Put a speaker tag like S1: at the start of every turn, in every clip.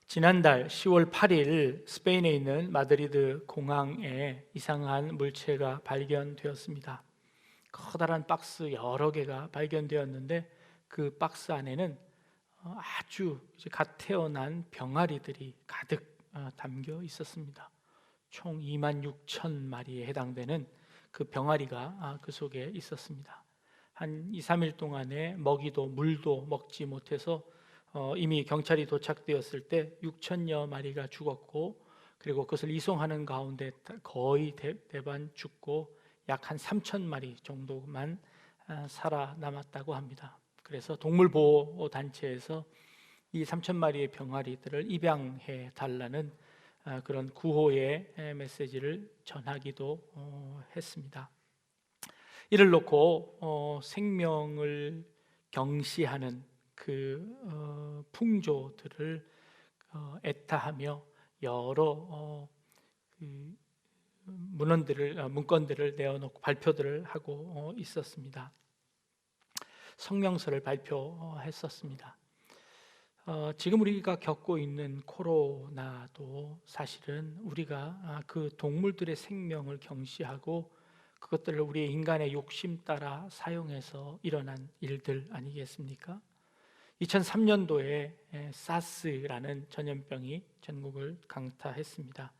S1: 지난달 10월 8일 스페인에 있는 마드리드 공항에 이상한 물체가 발견되었습니다. 커다란 박스 여러 개가 발견되었는데 그 박스 안에는 아주 갓 태어난 병아리들이 가득 담겨 있었습니다. 총 26,000마리에 해당되는 그 병아리가 그 속에 있었습니다. 한 2, 3일 동안에 먹이도 물도 먹지 못해서 이미 경찰이 도착되었을 때 6천여 마리가 죽었고, 그리고 그것을 이송하는 가운데 거의 대반 죽고 약 한 3천 마리 정도만 살아남았다고 합니다. 그래서 동물보호단체에서 이 3천 마리의 병아리들을 입양해 달라는 그런 구호의 메시지를 전하기도 했습니다. 이를 놓고 생명을 경시하는 그 풍조들을 애타하며 여러 문건들을 내어놓고 발표들을 하고 있었습니다. 성명서를 발표했었습니다. 지금 우리가 겪고 있는 코로나도 사실은 우리가 그 동물들의 생명을 경시하고 그것들을 우리의 인간의 욕심 따라 사용해서 일어난 일들 아니겠습니까? 2003년도에 사스라는 전염병이 전국을 강타했습니다.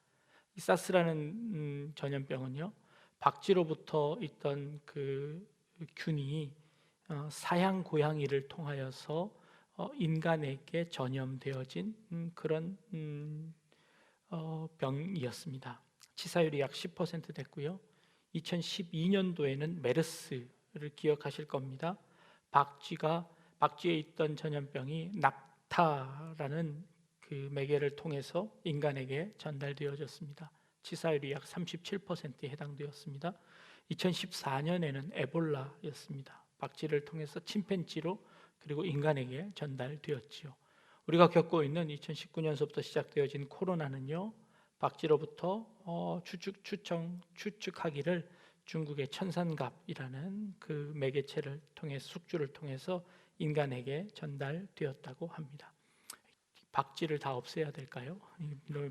S1: 이 사스라는 전염병은요, 박쥐로부터 있던 그 균이 사양 고양이를 통하여서 인간에게 전염되어진 그런 병이었습니다. 치사율이 약 10% 됐고요. 2012년도에는 메르스를 기억하실 겁니다. 박쥐에 있던 전염병이 낙타라는 그 매개를 통해서 인간에게 전달되어졌습니다. 치사율이 약 37%에 해당되었습니다. 2014년에는 에볼라였습니다. 박쥐를 통해서 침팬지로 그리고 인간에게 전달되었지요. 우리가 겪고 있는 2019년서부터 시작되어진 코로나는요, 박쥐로부터 추측하기를 중국의 천산갑이라는 그 매개체를 통해 숙주를 통해서 인간에게 전달되었다고 합니다. 박쥐를 다 없애야 될까요?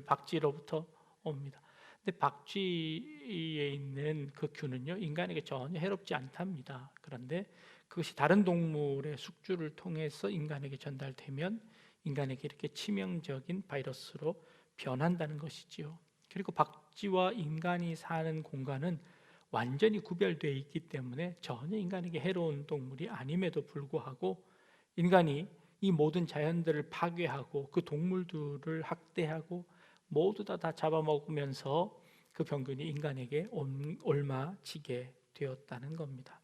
S1: 박쥐로부터 옵니다. 근데 박쥐에 있는 그 균은요, 인간에게 전혀 해롭지 않답니다. 그런데 그것이 다른 동물의 숙주를 통해서 인간에게 전달되면 인간에게 이렇게 치명적인 바이러스로 변한다는 것이지요. 그리고 박쥐와 인간이 사는 공간은 완전히 구별되어 있기 때문에 전혀 인간에게 해로운 동물이 아님에도 불구하고 인간이 이 모든 자연들을 파괴하고 그 동물들을 학대하고 모두 다 잡아먹으면서 그 병균이 인간에게 옮아지게 되었다는 겁니다.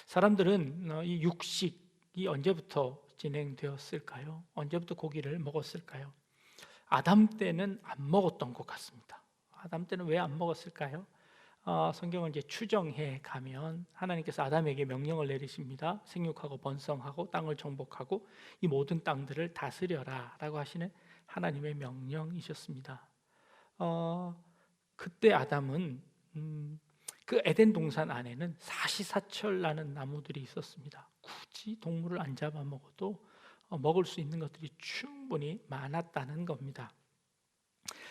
S1: 사람들은 이 육식이 언제부터 진행되었을까요? 언제부터 고기를 먹었을까요? 아담 때는 안 먹었던 것 같습니다. 아담 때는 왜 안 먹었을까요? 성경을 이제 추정해 가면 하나님께서 아담에게 명령을 내리십니다. 생육하고 번성하고 땅을 정복하고 이 모든 땅들을 다스려라 라고 하시는 하나님의 명령이셨습니다. 그때 아담은 그 에덴 동산 안에는 사시사철나는 나무들이 있었습니다. 굳이 동물을 안 잡아먹어도 먹을 수 있는 것들이 충분히 많았다는 겁니다.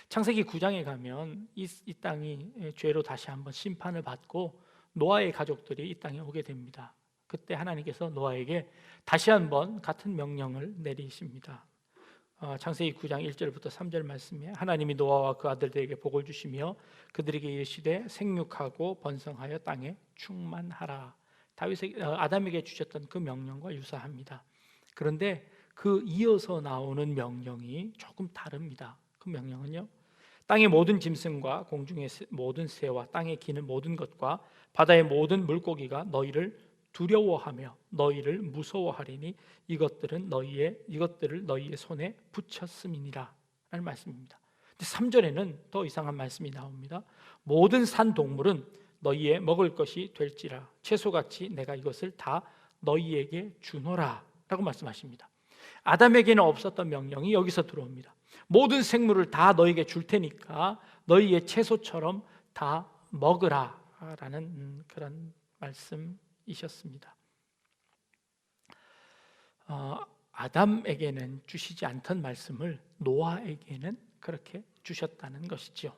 S1: 창세기 9장에 가면 이 땅이 죄로 다시 한번 심판을 받고 노아의 가족들이 이 땅에 오게 됩니다. 그때 하나님께서 노아에게 다시 한번 같은 명령을 내리십니다. 창세기 9장 1절부터 3절 말씀에 하나님이 노아와 그 아들들에게 복을 주시며 그들에게 이르시되 생육하고 번성하여 땅에 충만하라. 아담에게 주셨던 그 명령과 유사합니다. 그런데 그 이어서 나오는 명령이 조금 다릅니다. 그 명령은요, 땅의 모든 짐승과 공중의 모든 새와 땅에 기는 모든 것과 바다의 모든 물고기가 너희를 두려워하며 너희를 무서워하리니 이것들을 너희의 손에 붙였음이니라 라는 말씀입니다. 3절에는 더 이상한 말씀이 나옵니다. 모든 산 동물은 너희의 먹을 것이 될지라 채소같이 내가 이것을 다 너희에게 주노라 라고 말씀하십니다. 아담에게는 없었던 명령이 여기서 들어옵니다. 모든 생물을 다 너희에게 줄 테니까 너희의 채소처럼 다 먹으라 라는 그런 말씀이셨습니다. 아담에게는 주시지 않던 말씀을 노아에게는 그렇게 주셨다는 것이죠.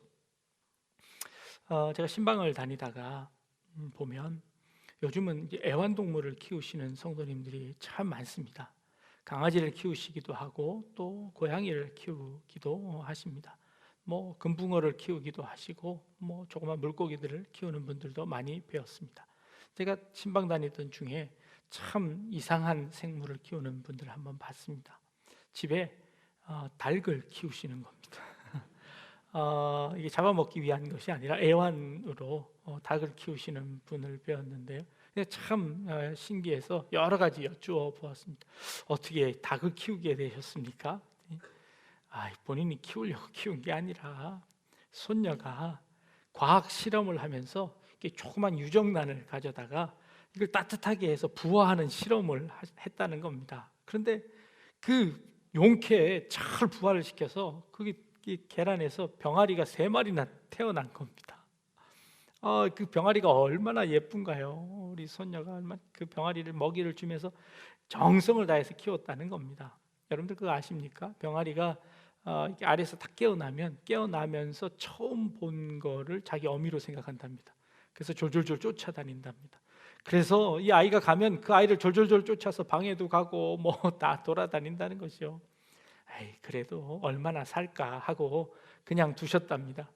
S1: 제가 신방을 다니다가 보면 요즘은 이제 애완동물을 키우시는 성도님들이 참 많습니다. 강아지를 키우시기도 하고 또 고양이를 키우기도 하십니다. 뭐 금붕어를 키우기도 하시고 뭐 조그만 물고기들을 키우는 분들도 많이 배웠습니다. 제가 신방 다니던 중에 참 이상한 생물을 키우는 분들을 한번 봤습니다. 집에 닭을 키우시는 겁니다. 이게 잡아먹기 위한 것이 아니라 애완으로 닭을 키우시는 분을 배웠는데요. 참 신기해서 여러 가지 여쭈어 보았습니다. 어떻게 닭을 키우게 되셨습니까? 본인이 키우려고 키운 게 아니라 손녀가 과학 실험을 하면서 이렇게 조그만 유정란을 가져다가 이걸 따뜻하게 해서 부화하는 실험을 했다는 겁니다. 그런데 그 용케에 잘 부화를 시켜서 그게 계란에서 병아리가 3마리나 태어난 겁니다. 그 병아리가 얼마나 예쁜가요? 우리 손녀가 얼마나 그 병아리를 먹이를 주면서 정성을 다해서 키웠다는 겁니다. 여러분들 그거 아십니까? 병아리가 이렇게 아래에서 딱 깨어나면서 처음 본 거를 자기 어미로 생각한답니다. 그래서 졸졸졸 쫓아다닌답니다. 그래서 이 아이가 가면 그 아이를 졸졸졸 쫓아서 방에도 가고 뭐 다 돌아다닌다는 것이요. 그래도 얼마나 살까 하고 그냥 두셨답니다.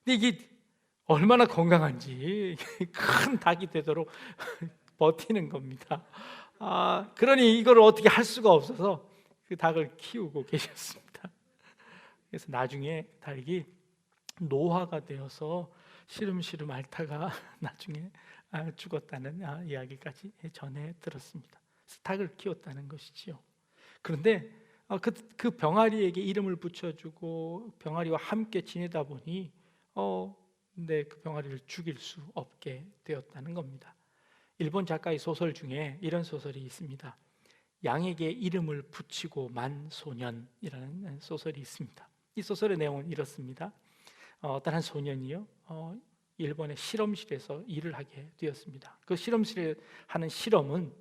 S1: 근데 이게 얼마나 건강한지 큰 닭이 되도록 버티는 겁니다. 그러니 이걸 어떻게 할 수가 없어서 그 닭을 키우고 계셨습니다. 그래서 나중에 닭이 노화가 되어서 시름시름 앓다가 나중에 죽었다는 이야기까지 전해 들었습니다. 그래서 닭을 키웠다는 것이지요. 그런데 그 병아리에게 이름을 붙여주고 병아리와 함께 지내다 보니 근데 그 병아리를 죽일 수 없게 되었다는 겁니다. 일본 작가의 소설 중에 이런 소설이 있습니다. 양에게 이름을 붙이고 만 소년이라는 소설이 있습니다. 이 소설의 내용은 이렇습니다. 어떤 한 소년이요 일본의 실험실에서 일을 하게 되었습니다. 그 실험실에 하는 실험은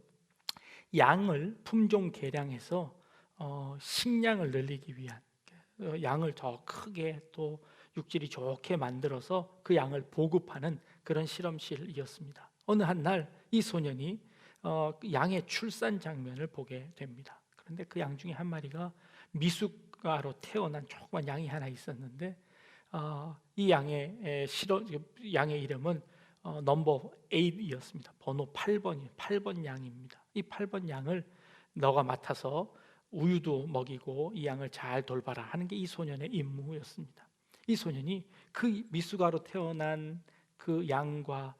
S1: 양을 품종 개량해서 식량을 늘리기 위한 양을 더 크게 또 육질이 좋게 만들어서 그 양을 보급하는 그런 실험실이었습니다. 어느 한 날 이 소년이 양의 출산 장면을 보게 됩니다. 그런데 그 양 중에 한 마리가 미숙아로 태어난 조그만 양이 하나 있었는데 이 양의 이름은 넘버 8이었습니다. 번호 8번 양입니다. 이 8번 양을 너가 맡아서 우유도 먹이고 이 양을 잘 돌봐라 하는 게 이 소년의 임무였습니다. 이 소년이 그 미숙아로 태어난 그 양과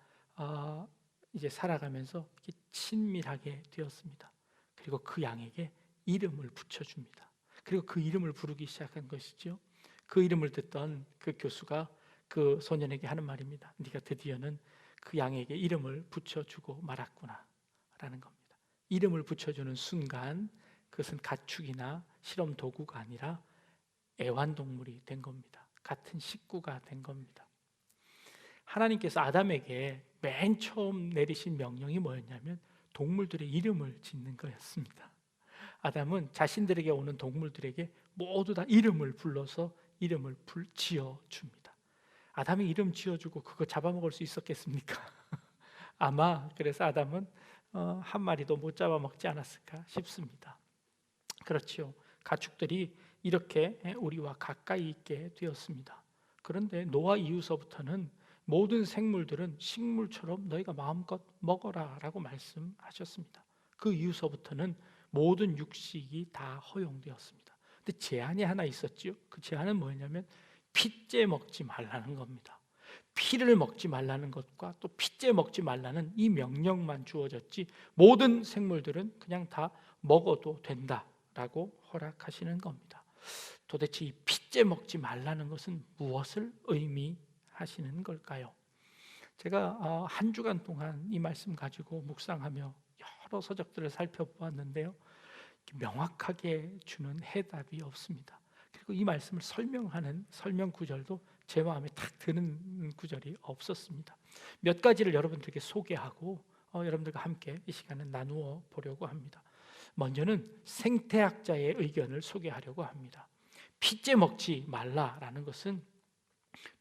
S1: 이제 살아가면서 친밀하게 되었습니다. 그리고 그 양에게 이름을 붙여줍니다. 그리고 그 이름을 부르기 시작한 것이죠. 그 이름을 듣던 그 교수가 그 소년에게 하는 말입니다. 네가 드디어는 그 양에게 이름을 붙여주고 말았구나 라는 겁니다. 이름을 붙여주는 순간 그것은 가축이나 실험 도구가 아니라 애완동물이 된 겁니다. 같은 식구가 된 겁니다. 하나님께서 아담에게 맨 처음 내리신 명령이 뭐였냐면 동물들의 이름을 짓는 거였습니다. 아담은 자신들에게 오는 동물들에게 모두 다 이름을 불러서 이름을 지어줍니다. 아담이 이름 지어주고 그거 잡아먹을 수 있었겠습니까? 아마 그래서 아담은 한 마리도 못 잡아먹지 않았을까 싶습니다. 그렇지요. 가축들이 이렇게 우리와 가까이 있게 되었습니다. 그런데 노아 이후서부터는 모든 생물들은 식물처럼 너희가 마음껏 먹어라 라고 말씀하셨습니다. 그 이후서부터는 모든 육식이 다 허용되었습니다. 근데 제한이 하나 있었지요. 그 제한은 뭐였냐면 핏째 먹지 말라는 겁니다. 피를 먹지 말라는 것과 또 핏째 먹지 말라는 이 명령만 주어졌지 모든 생물들은 그냥 다 먹어도 된다라고 허락하시는 겁니다. 도대체 이 핏째 먹지 말라는 것은 무엇을 의미하시는 걸까요? 제가 한 주간 동안 이 말씀 가지고 묵상하며 여러 서적들을 살펴보았는데요. 명확하게 주는 해답이 없습니다. 그리고 이 말씀을 설명하는 설명 구절도 제 마음에 탁 드는 구절이 없었습니다. 몇 가지를 여러분들에게 소개하고 여러분들과 함께 이 시간을 나누어 보려고 합니다. 먼저는 생태학자의 의견을 소개하려고 합니다. 핏째 먹지 말라라는 것은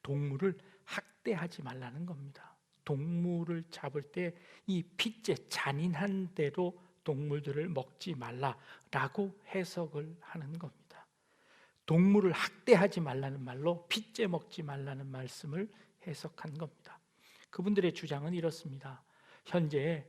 S1: 동물을 학대하지 말라는 겁니다. 동물을 잡을 때 이 핏째, 잔인한 대로 동물들을 먹지 말라라고 해석을 하는 겁니다. 동물을 학대하지 말라는 말로 핏째 먹지 말라는 말씀을 해석한 겁니다. 그분들의 주장은 이렇습니다. 현재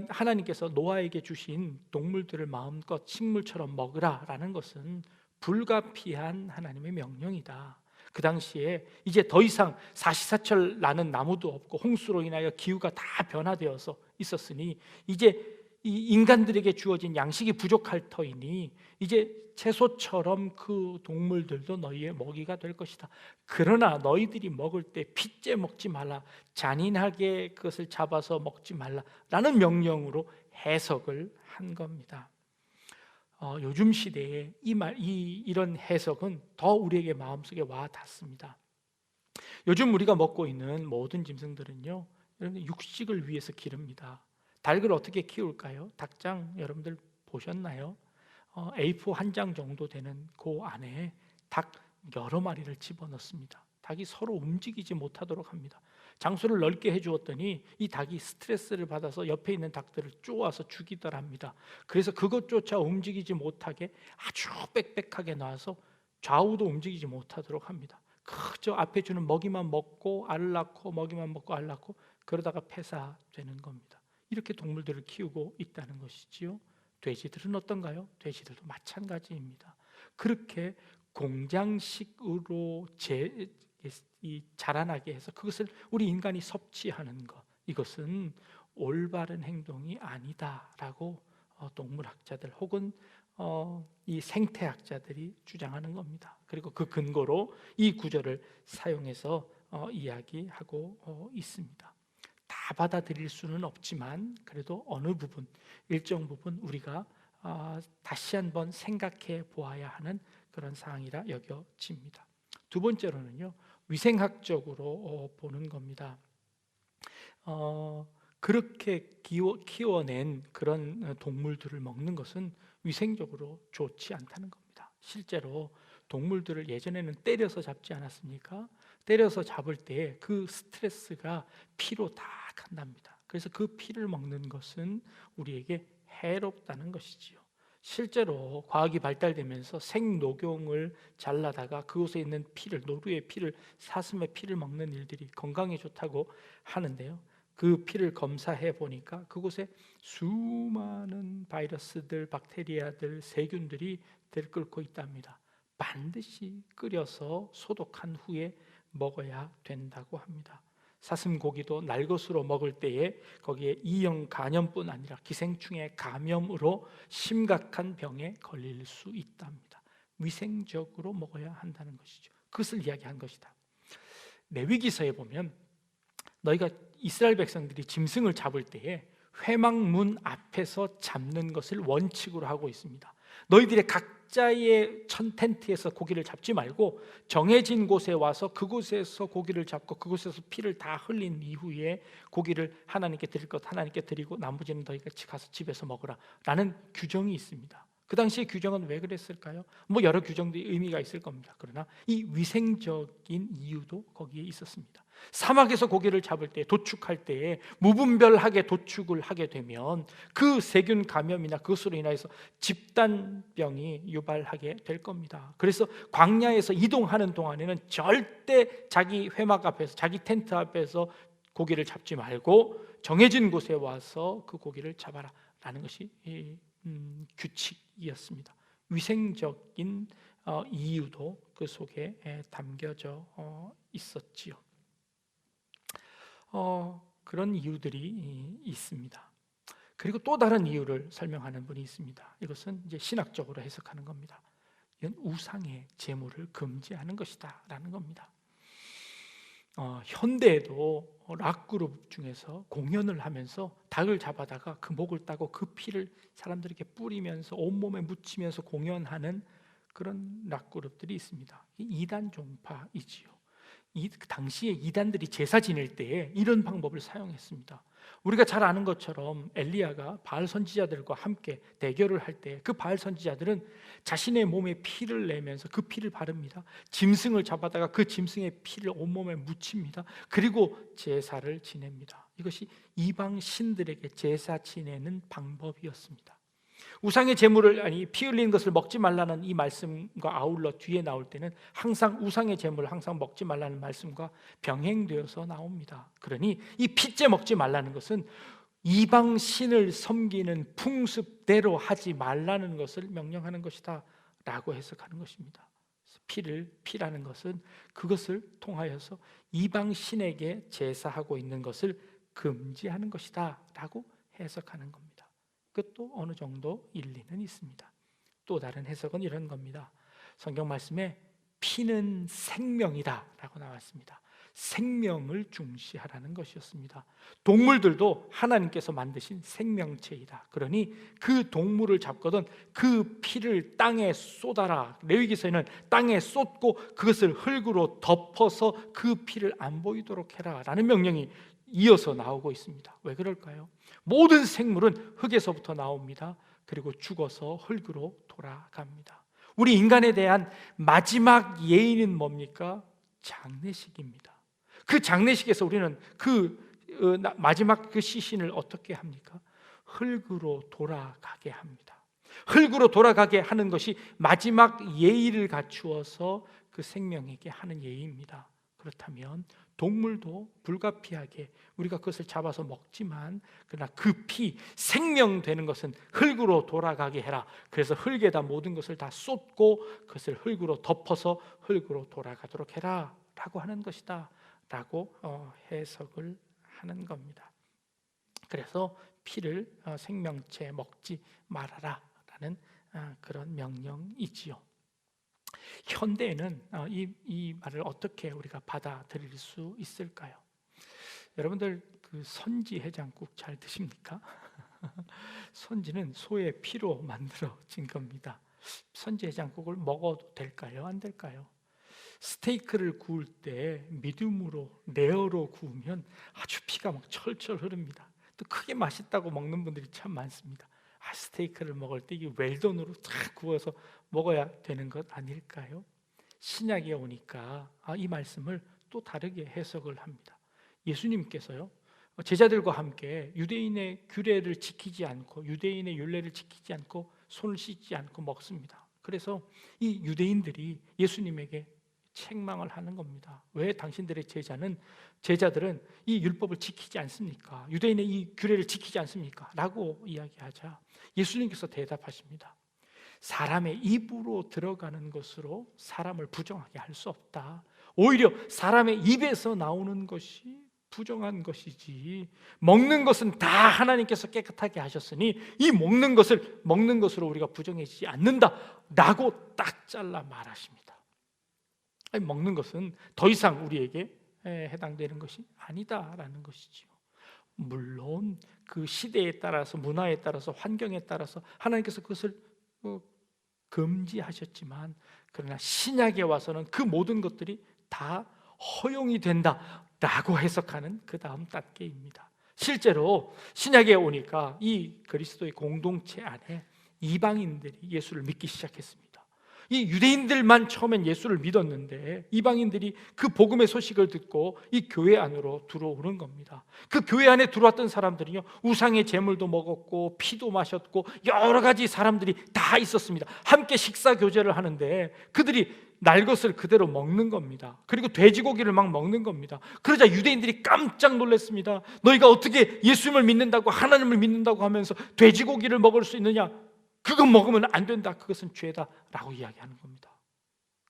S1: 하나님께서 노아에게 주신 동물들을 마음껏 식물처럼 먹으라라는 것은 불가피한 하나님의 명령이다. 그 당시에 이제 더 이상 사시사철 나는 나무도 없고 홍수로 인하여 기후가 다 변화되어서 있었으니 이제 이 인간들에게 주어진 양식이 부족할 터이니 이제 채소처럼 그 동물들도 너희의 먹이가 될 것이다. 그러나 너희들이 먹을 때 핏째 먹지 말라, 잔인하게 그것을 잡아서 먹지 말라라는 명령으로 해석을 한 겁니다. 요즘 시대에 이런 해석은 더 우리에게 마음속에 와 닿습니다. 요즘 우리가 먹고 있는 모든 짐승들은요, 여러분 육식을 위해서 기릅니다. 닭을 어떻게 키울까요? 닭장 여러분들 보셨나요? A4 한 장 정도 되는 그 안에 닭 여러 마리를 집어넣습니다. 닭이 서로 움직이지 못하도록 합니다. 장소를 넓게 해주었더니 이 닭이 스트레스를 받아서 옆에 있는 닭들을 쪼아서 죽이더랍니다. 그래서 그것조차 움직이지 못하게 아주 빽빽하게 놔서 좌우도 움직이지 못하도록 합니다. 그저 앞에 주는 먹이만 먹고 알 낳고 먹이만 먹고 알 낳고 그러다가 폐사되는 겁니다. 이렇게 동물들을 키우고 있다는 것이지요. 돼지들은 어떤가요? 돼지들도 마찬가지입니다. 그렇게 공장식으로 자라나게 해서 그것을 우리 인간이 섭취하는 것, 이것은 올바른 행동이 아니다라고 동물학자들 혹은 이 생태학자들이 주장하는 겁니다. 그리고 그 근거로 이 구절을 사용해서 이야기하고 있습니다. 다 받아들일 수는 없지만 그래도 어느 부분, 일정 부분 우리가 다시 한번 생각해 보아야 하는 그런 사항이라 여겨집니다. 두 번째로는요, 위생학적으로 보는 겁니다. 그렇게 키워낸 그런 동물들을 먹는 것은 위생적으로 좋지 않다는 겁니다. 실제로 동물들을 예전에는 때려서 잡지 않았습니까? 때려서 잡을 때 그 스트레스가 피로 다 간답니다. 그래서 그 피를 먹는 것은 우리에게 해롭다는 것이지요. 실제로 과학이 발달되면서 생녹용을 잘라다가 그곳에 있는 피를, 노루의 피를, 사슴의 피를 먹는 일들이 건강에 좋다고 하는데요, 그 피를 검사해 보니까 그곳에 수많은 바이러스들, 박테리아들, 세균들이 들끓고 있답니다. 반드시 끓여서 소독한 후에 먹어야 된다고 합니다. 사슴 고기도 날 것으로 먹을 때에 거기에 이형 간염뿐 아니라 기생충의 감염으로 심각한 병에 걸릴 수 있답니다. 위생적으로 먹어야 한다는 것이죠. 그것을 이야기한 것이다. 레위기서에 보면 너희가 이스라엘 백성들이 짐승을 잡을 때에 회막문 앞에서 잡는 것을 원칙으로 하고 있습니다. 너희들의 각자의 텐트에서 고기를 잡지 말고 정해진 곳에 와서 그곳에서 고기를 잡고 그곳에서 피를 다 흘린 이후에 고기를 하나님께 드릴 것 하나님께 드리고 나머지는 너희가 가서 집에서 먹으라 라는 규정이 있습니다. 그 당시의 규정은 왜 그랬을까요? 여러 규정들이 의미가 있을 겁니다. 그러나 이 위생적인 이유도 거기에 있었습니다. 사막에서 고기를 잡을 때, 도축할 때에 무분별하게 도축을 하게 되면 그 세균 감염이나 그것으로 인해서 집단병이 유발하게 될 겁니다. 그래서 광야에서 이동하는 동안에는 절대 자기 회막 앞에서, 자기 텐트 앞에서 고기를 잡지 말고 정해진 곳에 와서 그 고기를 잡아라 라는 것이 규칙이었습니다. 위생적인 이유도 그 속에 담겨져 있었지요. 그런 이유들이 있습니다. 그리고 또 다른 이유를 설명하는 분이 있습니다. 이것은 이제 신학적으로 해석하는 겁니다. 이건 우상의 제물을 금지하는 것이다 라는 겁니다. 현대에도 락 그룹 중에서 공연을 하면서 닭을 잡아다가 그 목을 따고 그 피를 사람들에게 뿌리면서 온몸에 묻히면서 공연하는 그런 락 그룹들이 있습니다. 이단 종파이지요. 당시에 이단들이 제사 지낼 때에 이런 방법을 사용했습니다. 우리가 잘 아는 것처럼 엘리야가 바알 선지자들과 함께 대결을 할 때 그 바알 선지자들은 자신의 몸에 피를 내면서 그 피를 바릅니다. 짐승을 잡아다가 그 짐승의 피를 온몸에 묻힙니다. 그리고 제사를 지냅니다. 이것이 이방 신들에게 제사 지내는 방법이었습니다. 우상의 제물을 피 흘리는 것을 먹지 말라는 이 말씀과 아울러 뒤에 나올 때는 항상 우상의 제물을 항상 먹지 말라는 말씀과 병행되어서 나옵니다. 그러니 이 피째 먹지 말라는 것은 이방 신을 섬기는 풍습대로 하지 말라는 것을 명령하는 것이다 라고 해석하는 것입니다. 피라는 것은 그것을 통하여서 이방 신에게 제사하고 있는 것을 금지하는 것이다 라고 해석하는 겁니다. 그것도 어느 정도 일리는 있습니다. 또 다른 해석은 이런 겁니다. 성경 말씀에 피는 생명이다 라고 나왔습니다. 생명을 중시하라는 것이었습니다. 동물들도 하나님께서 만드신 생명체이다. 그러니 그 동물을 잡거든 그 피를 땅에 쏟아라. 레위기서에는 땅에 쏟고 그것을 흙으로 덮어서 그 피를 안 보이도록 해라 라는 명령이 이어서 나오고 있습니다. 왜 그럴까요? 모든 생물은 흙에서부터 나옵니다. 그리고 죽어서 흙으로 돌아갑니다. 우리 인간에 대한 마지막 예의는 뭡니까? 장례식입니다. 그 장례식에서 우리는 마지막 그 시신을 어떻게 합니까? 흙으로 돌아가게 합니다. 흙으로 돌아가게 하는 것이 마지막 예의를 갖추어서 그 생명에게 하는 예의입니다. 그렇다면 동물도 불가피하게 우리가 그것을 잡아서 먹지만 그러나 그 피, 생명되는 것은 흙으로 돌아가게 해라. 그래서 흙에다 모든 것을 다 쏟고 그것을 흙으로 덮어서 흙으로 돌아가도록 해라 라고 하는 것이다 라고 해석을 하는 겁니다. 그래서 피를 생명체 먹지 말아라 라는 그런 명령이지요. 현대에는 이 말을 어떻게 우리가 받아들일 수 있을까요? 여러분들 그 선지 해장국 잘 드십니까? 선지는 소의 피로 만들어진 겁니다. 선지 해장국을 먹어도 될까요? 안 될까요? 스테이크를 구울 때 미디움으로 레어로 구우면 아주 피가 막 철철 흐릅니다. 또 크게 맛있다고 먹는 분들이 참 많습니다. 스테이크를 먹을 때 이 웰던으로 쫙 구워서 먹어야 되는 것 아닐까요? 신약에 오니까 이 말씀을 또 다르게 해석을 합니다. 예수님께서요 제자들과 함께 유대인의 규례를 지키지 않고 유대인의 율례를 지키지 않고 손을 씻지 않고 먹습니다. 그래서 이 유대인들이 예수님에게 책망을 하는 겁니다. 왜 당신들의 제자들은 이 율법을 지키지 않습니까? 유대인의 이 규례를 지키지 않습니까? 라고 이야기하자 예수님께서 대답하십니다. 사람의 입으로 들어가는 것으로 사람을 부정하게 할 수 없다. 오히려 사람의 입에서 나오는 것이 부정한 것이지 먹는 것은 다 하나님께서 깨끗하게 하셨으니 이 먹는 것으로 우리가 부정해지지 않는다 라고 딱 잘라 말하십니다. 먹는 것은 더 이상 우리에게 해당되는 것이 아니다라는 것이지요. 물론 그 시대에 따라서 문화에 따라서 환경에 따라서 하나님께서 그것을 금지하셨지만 그러나 신약에 와서는 그 모든 것들이 다 허용이 된다라고 해석하는 그 다음 단계입니다. 실제로 신약에 오니까 이 그리스도의 공동체 안에 이방인들이 예수를 믿기 시작했습니다. 이 유대인들만 처음엔 예수를 믿었는데 이방인들이 그 복음의 소식을 듣고 이 교회 안으로 들어오는 겁니다. 그 교회 안에 들어왔던 사람들이요 우상의 제물도 먹었고 피도 마셨고 여러 가지 사람들이 다 있었습니다. 함께 식사 교제를 하는데 그들이 날 것을 그대로 먹는 겁니다. 그리고 돼지고기를 막 먹는 겁니다. 그러자 유대인들이 깜짝 놀랐습니다. 너희가 어떻게 예수님을 믿는다고 하나님을 믿는다고 하면서 돼지고기를 먹을 수 있느냐? 그건 먹으면 안 된다. 그것은 죄다 라고 이야기하는 겁니다.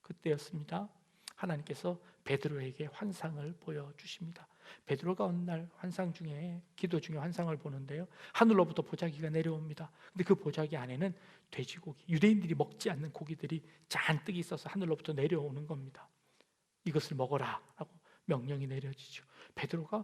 S1: 그때였습니다. 하나님께서 베드로에게 환상을 보여주십니다. 베드로가 어느 날 기도 중에 환상을 보는데요 하늘로부터 보자기가 내려옵니다. 근데 그 보자기 안에는 돼지고기, 유대인들이 먹지 않는 고기들이 잔뜩 있어서 하늘로부터 내려오는 겁니다. 이것을 먹어라 라고 명령이 내려지죠. 베드로가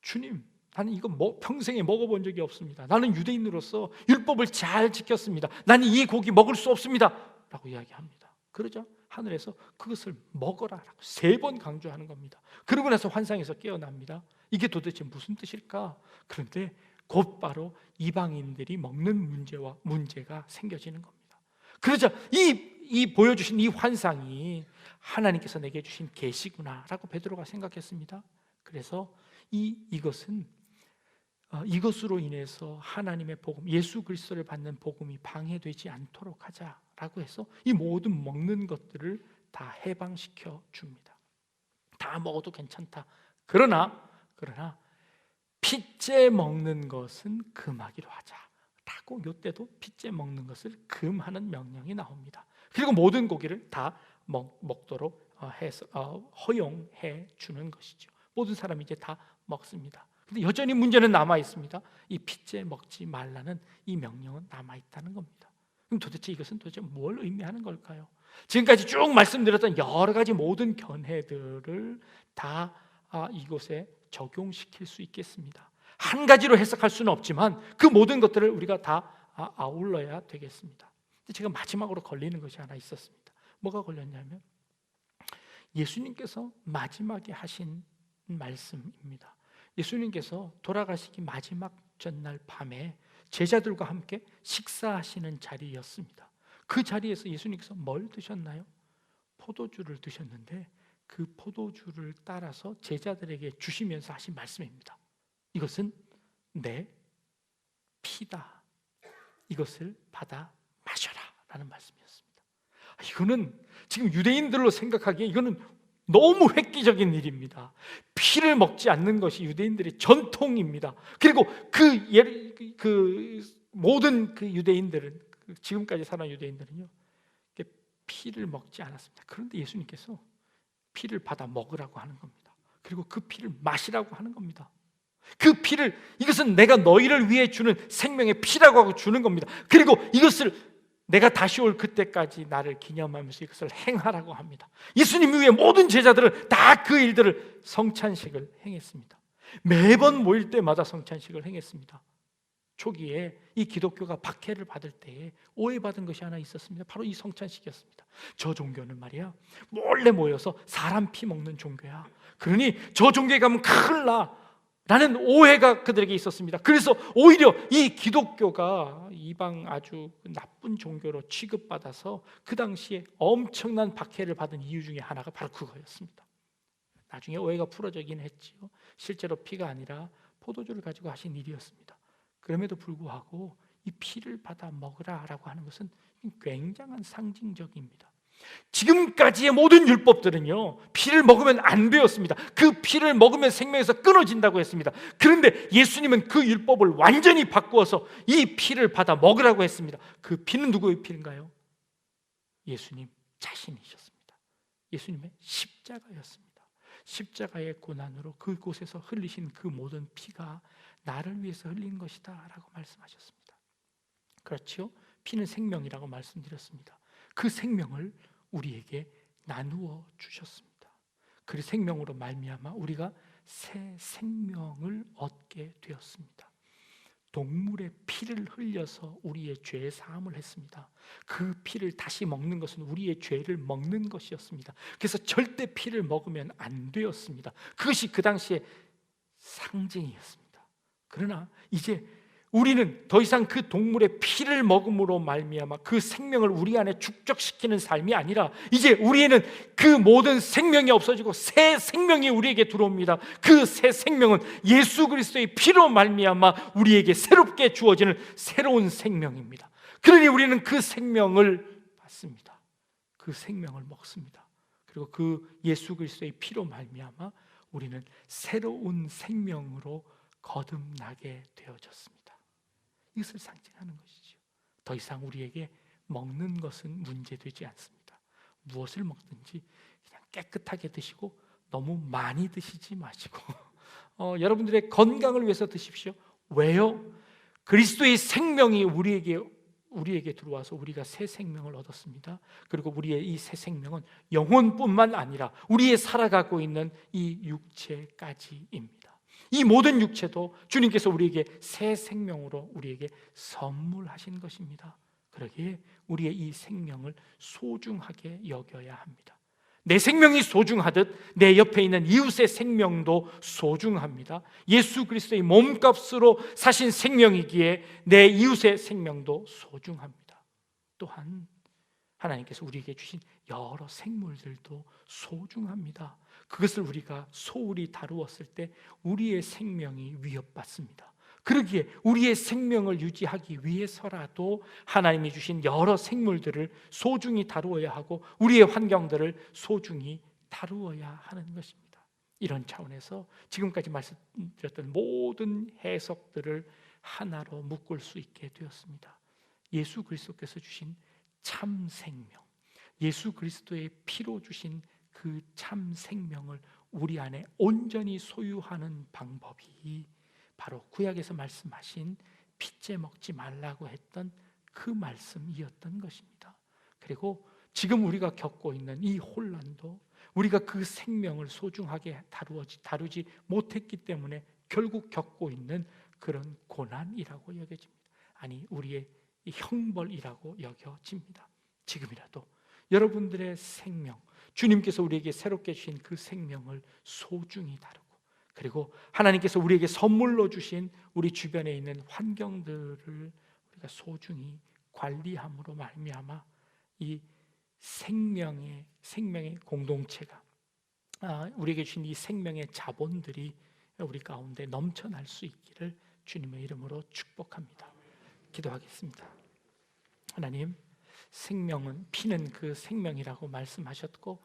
S1: 주님 나는 이거 평생에 먹어본 적이 없습니다. 나는 유대인으로서 율법을 잘 지켰습니다. 나는 이 고기 먹을 수 없습니다 라고 이야기합니다. 그러자 하늘에서 그것을 먹어라 라고 3번 강조하는 겁니다. 그러고 나서 환상에서 깨어납니다. 이게 도대체 무슨 뜻일까? 그런데 곧바로 이방인들이 먹는 문제가 생겨지는 겁니다. 그러자 이 보여주신 이 환상이 하나님께서 내게 주신 계시구나라고 베드로가 생각했습니다. 그래서 이것으로 인해서 하나님의 복음, 예수 그리스도를 받는 복음이 방해되지 않도록 하자라고 해서 이 모든 먹는 것들을 다 해방시켜 줍니다. 다 먹어도 괜찮다. 그러나 핏째 먹는 것은 금하기로 하자라고 이때도 핏째 먹는 것을 금하는 명령이 나옵니다. 그리고 모든 고기를 다 먹도록 허용해 주는 것이죠. 모든 사람이 이제 다 먹습니다. 근데 여전히 문제는 남아 있습니다. 이 핏째 먹지 말라는 이 명령은 남아 있다는 겁니다. 그럼 이것은 도대체 뭘 의미하는 걸까요? 지금까지 쭉 말씀드렸던 여러 가지 모든 견해들을 다 이곳에 적용시킬 수 있겠습니다. 한 가지로 해석할 수는 없지만 그 모든 것들을 우리가 다 아울러야 되겠습니다. 근데 제가 마지막으로 걸리는 것이 하나 있었습니다. 뭐가 걸렸냐면 예수님께서 마지막에 하신 말씀입니다. 예수님께서 돌아가시기 마지막 전날 밤에 제자들과 함께 식사하시는 자리였습니다. 그 자리에서 예수님께서 뭘 드셨나요? 포도주를 드셨는데 그 포도주를 따라서 제자들에게 주시면서 하신 말씀입니다. 이것은 내 피다. 이것을 받아 마셔라 라는 말씀이었습니다. 이거는 지금 유대인들로 생각하기에 이거는 너무 획기적인 일입니다. 피를 먹지 않는 것이 유대인들의 전통입니다. 그리고 모든 유대인들은, 지금까지 살아온 유대인들은요, 피를 먹지 않았습니다. 그런데 예수님께서 피를 받아 먹으라고 하는 겁니다. 그리고 그 피를 마시라고 하는 겁니다. 그 피를, 이것은 내가 너희를 위해 주는 생명의 피라고 하고 주는 겁니다. 그리고 이것을 내가 다시 올 그때까지 나를 기념하면서 이것을 행하라고 합니다. 예수님 위에 모든 제자들은 다 그 일들을, 성찬식을 행했습니다. 매번 모일 때마다 성찬식을 행했습니다. 초기에 이 기독교가 박해를 받을 때에 오해받은 것이 하나 있었습니다. 바로 이 성찬식이었습니다. 저 종교는 말이야, 몰래 모여서 사람 피 먹는 종교야. 그러니 저 종교에 가면 큰일 나 라는 오해가 그들에게 있었습니다. 그래서 오히려 이 기독교가 이방 아주 나쁜 종교로 취급받아서 그 당시에 엄청난 박해를 받은 이유 중에 하나가 바로 그거였습니다. 나중에 오해가 풀어지긴 했지요. 실제로 피가 아니라 포도주를 가지고 하신 일이었습니다. 그럼에도 불구하고 이 피를 받아 먹으라라고 하는 것은 굉장한 상징적입니다. 지금까지의 모든 율법들은요, 피를 먹으면 안 되었습니다. 그 피를 먹으면 생명에서 끊어진다고 했습니다. 그런데 예수님은 그 율법을 완전히 바꾸어서 이 피를 받아 먹으라고 했습니다. 그 피는 누구의 피인가요? 예수님 자신이셨습니다. 예수님의 십자가였습니다. 십자가의 고난으로 그곳에서 흘리신 그 모든 피가 나를 위해서 흘린 것이다 라고 말씀하셨습니다. 그렇죠? 피는 생명이라고 말씀드렸습니다. 그 생명을 우리에게 나누어 주셨습니다. 그 생명으로 말미암아 우리가 새 생명을 얻게 되었습니다. 동물의 피를 흘려서 우리의 죄 사함을 했습니다. 그 피를 다시 먹는 것은 우리의 죄를 먹는 것이었습니다. 그래서 절대 피를 먹으면 안 되었습니다. 그것이 그 당시에 상징이었습니다. 그러나 이제 우리는 더 이상 그 동물의 피를 먹음으로 말미암아 그 생명을 우리 안에 축적시키는 삶이 아니라 이제 우리에는 그 모든 생명이 없어지고 새 생명이 우리에게 들어옵니다. 그 새 생명은 예수 그리스도의 피로 말미암아 우리에게 새롭게 주어지는 새로운 생명입니다. 그러니 우리는 그 생명을 받습니다. 그 생명을 먹습니다. 그리고 그 예수 그리스도의 피로 말미암아 우리는 새로운 생명으로 거듭나게 되어졌습니다. 이것을 상징하는 것이죠. 더 이상 우리에게 먹는 것은 문제되지 않습니다. 무엇을 먹든지 그냥 깨끗하게 드시고 너무 많이 드시지 마시고 여러분들의 건강을 위해서 드십시오. 왜요? 그리스도의 생명이 우리에게 들어와서 우리가 새 생명을 얻었습니다. 그리고 우리의 이 새 생명은 영혼뿐만 아니라 우리의 살아가고 있는 이 육체까지입니다. 이 모든 육체도 주님께서 우리에게 새 생명으로 우리에게 선물하신 것입니다. 그러기에 우리의 이 생명을 소중하게 여겨야 합니다. 내 생명이 소중하듯 내 옆에 있는 이웃의 생명도 소중합니다. 예수 그리스도의 몸값으로 사신 생명이기에 내 이웃의 생명도 소중합니다. 또한 하나님께서 우리에게 주신 여러 생물들도 소중합니다. 그것을 우리가 소홀히 다루었을 때 우리의 생명이 위협받습니다. 그러기에 우리의 생명을 유지하기 위해서라도 하나님이 주신 여러 생물들을 소중히 다루어야 하고 우리의 환경들을 소중히 다루어야 하는 것입니다. 이런 차원에서 지금까지 말씀드렸던 모든 해석들을 하나로 묶을 수 있게 되었습니다. 예수 그리스도께서 주신 참 생명, 예수 그리스도의 피로 주신 그 참 생명을 우리 안에 온전히 소유하는 방법이 바로 구약에서 말씀하신 핏째 먹지 말라고 했던 그 말씀이었던 것입니다. 그리고 지금 우리가 겪고 있는 이 혼란도 우리가 그 생명을 소중하게 다루지 못했기 때문에 결국 겪고 있는 그런 고난이라고 여겨집니다. 아니, 우리의 이 형벌이라고 여겨집니다. 지금이라도 여러분들의 생명, 주님께서 우리에게 새롭게 주신 그 생명을 소중히 다루고, 그리고 하나님께서 우리에게 선물로 주신 우리 주변에 있는 환경들을 우리가 소중히 관리함으로 말미암아 이 생명의 공동체가 우리에게 주신 이 생명의 자본들이 우리 가운데 넘쳐날 수 있기를 주님의 이름으로 축복합니다. 기도하겠습니다. 하나님, 생명은, 피는 그 생명이라고 말씀하셨고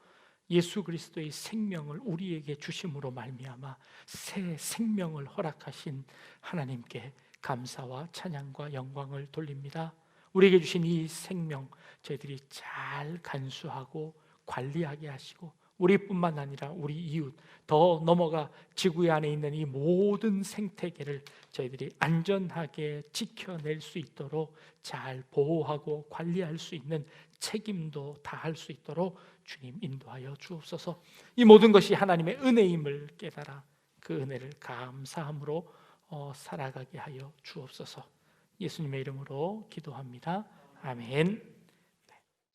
S1: 예수 그리스도의 생명을 우리에게 주심으로 말미암아 새 생명을 허락하신 하나님께 감사와 찬양과 영광을 돌립니다. 우리에게 주신 이 생명 저희들이 잘 간수하고 관리하게 하시고 우리뿐만 아니라 우리 이웃, 더 넘어가 지구 안에 있는 이 모든 생태계를 저희들이 안전하게 지켜낼 수 있도록 잘 보호하고 관리할 수 있는 책임도 다할 수 있도록 주님 인도하여 주옵소서. 이 모든 것이 하나님의 은혜임을 깨달아 그 은혜를 감사함으로 살아가게 하여 주옵소서. 예수님의 이름으로 기도합니다. 아멘.